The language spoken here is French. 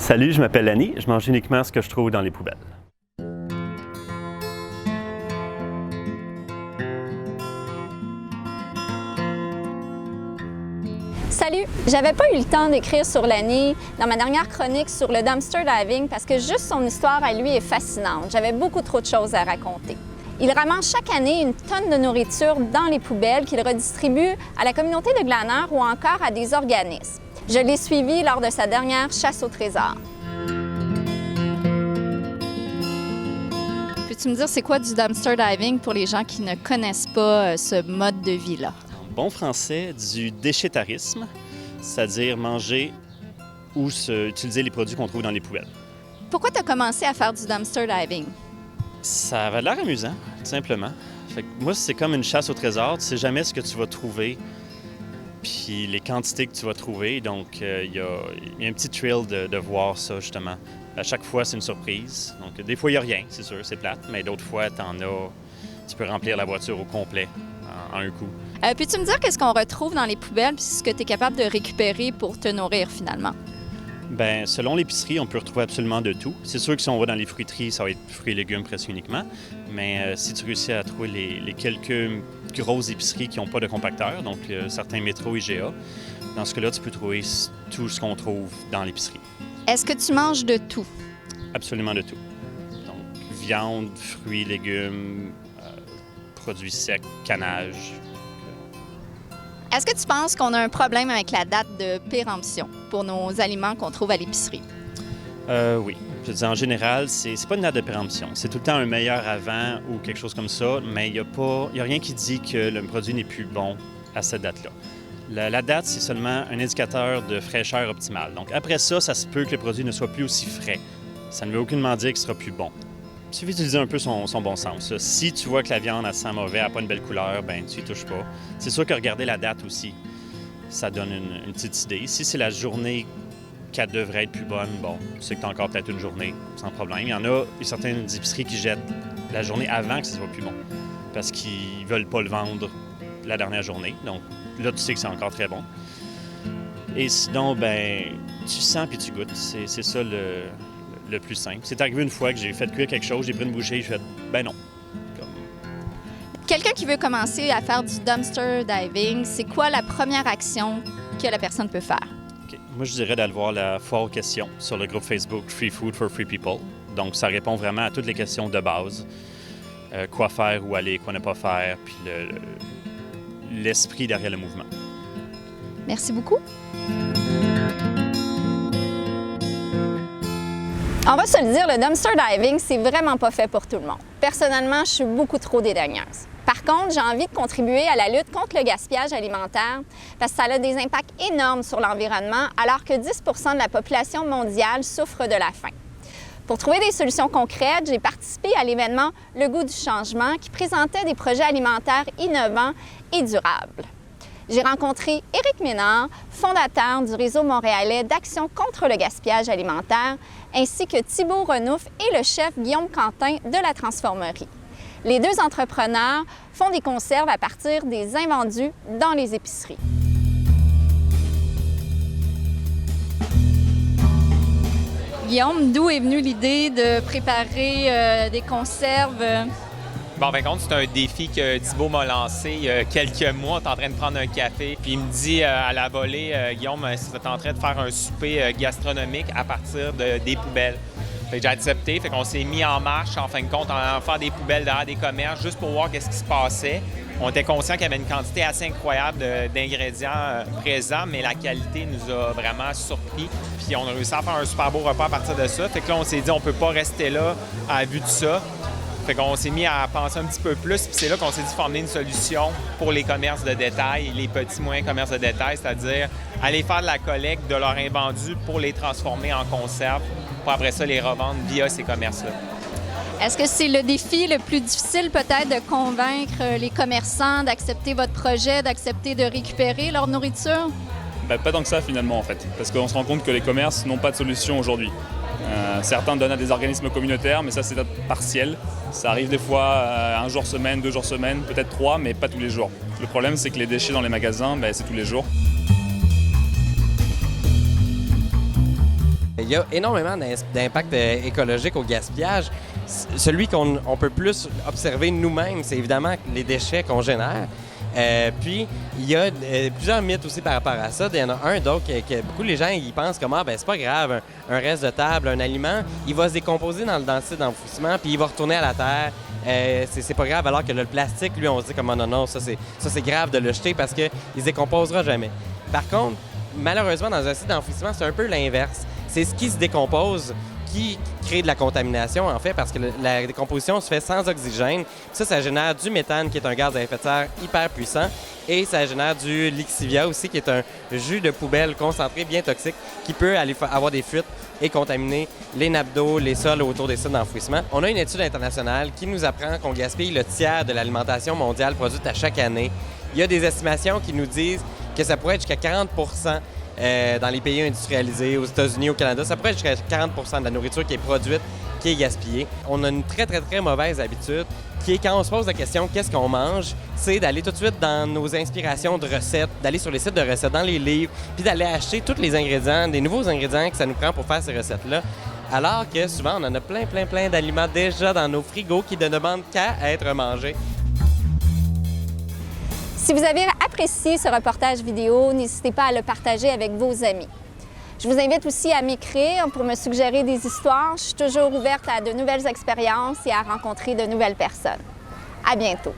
Salut, je m'appelle Annie, je mange uniquement ce que je trouve dans les poubelles. Salut! J'avais pas eu le temps d'écrire sur Lanny dans ma dernière chronique sur le dumpster diving parce que juste son histoire à lui est fascinante. J'avais beaucoup trop de choses à raconter. Il ramasse chaque année une tonne de nourriture dans les poubelles qu'il redistribue à la communauté de glaneurs ou encore à des organismes. Je l'ai suivi lors de sa dernière chasse au trésor. Peux-tu me dire c'est quoi du dumpster diving pour les gens qui ne connaissent pas ce mode de vie-là? En bon français, du déchetarisme, c'est-à-dire manger ou utiliser les produits qu'on trouve dans les poubelles. Pourquoi tu as commencé à faire du dumpster diving? Ça avait l'air amusant, tout simplement. Fait que moi, c'est comme une chasse au trésor. Tu sais jamais ce que tu vas trouver, puis les quantités que tu vas trouver. Donc, il y a un petit thrill de voir ça, justement. À chaque fois, c'est une surprise. Donc, des fois, il n'y a rien, c'est sûr, c'est plate. Mais d'autres fois, tu peux remplir la voiture au complet en un coup. Peux-tu me dire qu'est-ce qu'on retrouve dans les poubelles puis ce que tu es capable de récupérer pour te nourrir, finalement? Bien, selon l'épicerie, on peut retrouver absolument de tout. C'est sûr que si on va dans les fruiteries, ça va être fruits et légumes presque uniquement. Mais si tu réussis à trouver les quelques grosses épiceries qui n'ont pas de compacteur, donc certains métros IGA, dans ce cas-là, tu peux trouver tout ce qu'on trouve dans l'épicerie. Est-ce que tu manges de tout? Absolument de tout. Donc, viande, fruits, légumes, produits secs, canage. Est-ce que tu penses qu'on a un problème avec la date de péremption pour nos aliments qu'on trouve à l'épicerie? Oui. Je veux dire, en général, c'est pas une date de péremption. C'est tout le temps un meilleur avant ou quelque chose comme ça, mais il y a rien qui dit que le produit n'est plus bon à cette date-là. La date, c'est seulement un indicateur de fraîcheur optimale. Donc après ça se peut que le produit ne soit plus aussi frais. Ça ne veut aucunement dire qu'il sera plus bon. Il suffit d'utiliser un peu son bon sens. Si tu vois que la viande elle sent mauvais, elle n'a pas une belle couleur, ben tu y touches pas. C'est sûr que regarder la date aussi, ça donne une petite idée. Si c'est la journée qu'elle devrait être plus bonne, bon, tu sais que tu as encore peut-être une journée sans problème. Il y en a certaines épiceries qui jettent la journée avant que ce soit plus bon parce qu'ils veulent pas le vendre la dernière journée. Donc là, tu sais que c'est encore très bon. Et sinon, ben tu sens puis tu goûtes. C'est ça le plus simple. C'est arrivé une fois que j'ai fait cuire quelque chose, j'ai pris une bouchée, j'ai fait « ben non ». Quelqu'un qui veut commencer à faire du dumpster diving, c'est quoi la première action que la personne peut faire? Okay. Moi, je dirais d'aller voir la foire aux questions sur le groupe Facebook Free Food for Free People. Donc, ça répond vraiment à toutes les questions de base. Quoi faire, où aller, quoi ne pas faire, puis l'esprit derrière le mouvement. Merci beaucoup. On va se le dire, le dumpster diving, c'est vraiment pas fait pour tout le monde. Personnellement, je suis beaucoup trop dédaigneuse. Par contre, j'ai envie de contribuer à la lutte contre le gaspillage alimentaire parce que ça a des impacts énormes sur l'environnement alors que 10 % de la population mondiale souffre de la faim. Pour trouver des solutions concrètes, j'ai participé à l'événement Le goût du changement qui présentait des projets alimentaires innovants et durables. J'ai rencontré Éric Ménard, fondateur du réseau montréalais d'Action contre le gaspillage alimentaire, ainsi que Thibault Renouf et le chef Guillaume Quentin de la Transformerie. Les deux entrepreneurs font des conserves à partir des invendus dans les épiceries. Guillaume, d'où est venue l'idée de préparer des conserves? Bon, en compte, c'est un défi que Thibault m'a lancé il y a quelques mois. On est en train de prendre un café. Puis il me dit à la volée, Guillaume, c'est en train de faire un souper gastronomique à partir des poubelles. Fait que j'ai accepté. Fait qu'on s'est mis en marche, en fin de compte, en allant faire des poubelles derrière des commerces juste pour voir qu'est-ce qui se passait. On était conscient qu'il y avait une quantité assez incroyable d'ingrédients présents, mais la qualité nous a vraiment surpris. Puis on a réussi à faire un super beau repas à partir de ça. Fait que là, on s'est dit, on peut pas rester là à la vue de ça. Fait qu'on s'est mis à penser un petit peu plus, puis c'est là qu'on s'est dit qu'il faut amener une solution pour les commerces de détail, les petits moyens commerces de détail, c'est-à-dire aller faire de la collecte de leurs invendus pour les transformer en conserve, pour après ça les revendre via ces commerces-là. Est-ce que c'est le défi le plus difficile peut-être de convaincre les commerçants d'accepter votre projet, d'accepter de récupérer leur nourriture? Pas tant que ça finalement en fait, parce qu'on se rend compte que les commerces n'ont pas de solution aujourd'hui. Certains donnent à des organismes communautaires, mais ça c'est partiel. Ça arrive des fois un jour semaine, 2 jours semaine, peut-être 3, mais pas tous les jours. Le problème c'est que les déchets dans les magasins, c'est tous les jours. Il y a énormément d'impact écologique au gaspillage. Celui qu'on peut plus observer nous-mêmes, c'est évidemment les déchets qu'on génère. Puis, il y a plusieurs mythes aussi par rapport à ça. Il y en a un, donc, que beaucoup les gens ils pensent comme « ben c'est pas grave, un reste de table, un aliment, il va se décomposer dans le site d'enfouissement, puis il va retourner à la terre. C'est pas grave, alors que le plastique, lui, on se dit comme « non, ça c'est grave de le jeter parce qu'il se décomposera jamais. » Par contre, malheureusement, dans un site d'enfouissement, c'est un peu l'inverse. C'est ce qui se décompose qui crée de la contamination, en fait, parce que la décomposition se fait sans oxygène. Ça génère du méthane, qui est un gaz à effet de serre hyper puissant, et ça génère du lixivia aussi, qui est un jus de poubelle concentré bien toxique, qui peut aller avoir des fuites et contaminer les nappes d'eau, les sols autour des sites d'enfouissement. On a une étude internationale qui nous apprend qu'on gaspille le tiers de l'alimentation mondiale produite à chaque année. Il y a des estimations qui nous disent que ça pourrait être jusqu'à 40 dans les pays industrialisés, aux États-Unis, au Canada, ça pourrait être jusqu'à 40 de la nourriture qui est produite, qui est gaspillée. On a une très, très, très mauvaise habitude qui est, quand on se pose la question « qu'est-ce qu'on mange?», c'est d'aller tout de suite dans nos inspirations de recettes, d'aller sur les sites de recettes, dans les livres, puis d'aller acheter tous les ingrédients, des nouveaux ingrédients que ça nous prend pour faire ces recettes-là. Alors que souvent, on en a plein d'aliments déjà dans nos frigos qui ne demandent qu'à être mangés. Si vous avez apprécié ce reportage vidéo, n'hésitez pas à le partager avec vos amis. Je vous invite aussi à m'écrire pour me suggérer des histoires. Je suis toujours ouverte à de nouvelles expériences et à rencontrer de nouvelles personnes. À bientôt!